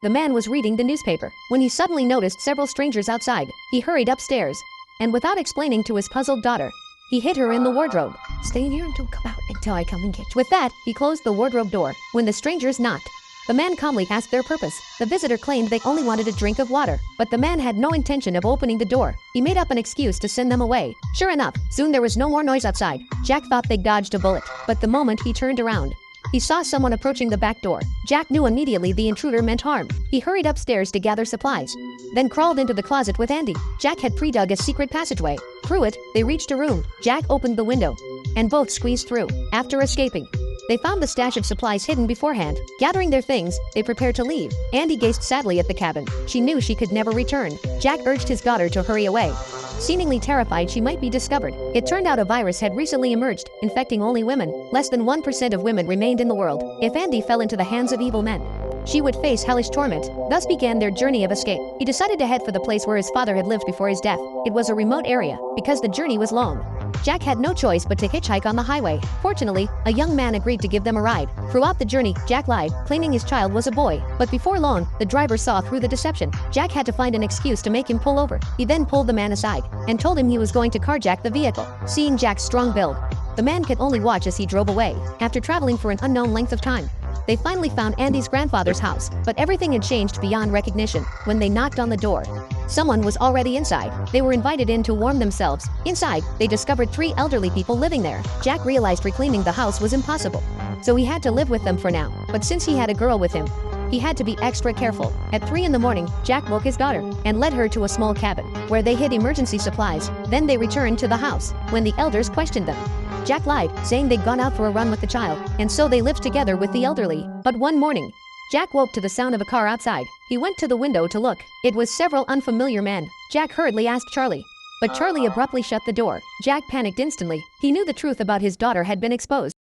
The man was reading the newspaper when he suddenly noticed several strangers outside. He hurried upstairs, and without explaining to his puzzled daughter, he hid her in the wardrobe. Stay in here and don't come out until I come and get you. With that, he closed the wardrobe door. When the strangers knocked, the man calmly asked their purpose. The visitor claimed they only wanted a drink of water, but the man had no intention of opening the door. He made up an excuse to send them away. Sure enough, soon there was no more noise outside. Jack thought they dodged a bullet, but the moment he turned around, he saw someone approaching the back door. Jack knew immediately the intruder meant harm. He hurried upstairs to gather supplies, then crawled into the closet with Andy. Jack had pre-dug a secret passageway. Through it, they reached a room. Jack opened the window, and both squeezed through. After escaping, they found the stash of supplies hidden beforehand. Gathering their things, they prepared to leave. Andy gazed sadly at the cabin. She knew she could never return. Jack urged his daughter to hurry away, seemingly terrified she might be discovered. It turned out a virus had recently emerged, infecting only women. Less than 1% of women remained in the world. If Andy fell into the hands of evil men, she would face hellish torment. Thus began their journey of escape. He decided to head for the place where his father had lived before his death. It was a remote area, because the journey was long. Jack had no choice but to hitchhike on the highway. Fortunately, a young man agreed to give them a ride. Throughout the journey, Jack lied, claiming his child was a boy. But before long, the driver saw through the deception. Jack had to find an excuse to make him pull over. He then pulled the man aside and told him he was going to carjack the vehicle. Seeing Jack's strong build, the man could only watch as he drove away. After traveling for an unknown length of time, they finally found Andy's grandfather's house, but everything had changed beyond recognition. When they knocked on the door, someone was already inside. They were invited in to warm themselves. Inside, they discovered 3 elderly people living there. Jack realized reclaiming the house was impossible, so he had to live with them for now. But since he had a girl with him, he had to be extra careful. At 3 in the morning, Jack woke his daughter and led her to a small cabin where they hid emergency supplies. Then they returned to the house. When the elders questioned them, Jack lied, saying they'd gone out for a run with the child, and so they lived together with the elderly. But one morning, Jack woke to the sound of a car outside. He went to the window to look. It was several unfamiliar men. Jack hurriedly asked Charlie, but Charlie abruptly shut the door. Jack panicked instantly. He knew the truth about his daughter had been exposed.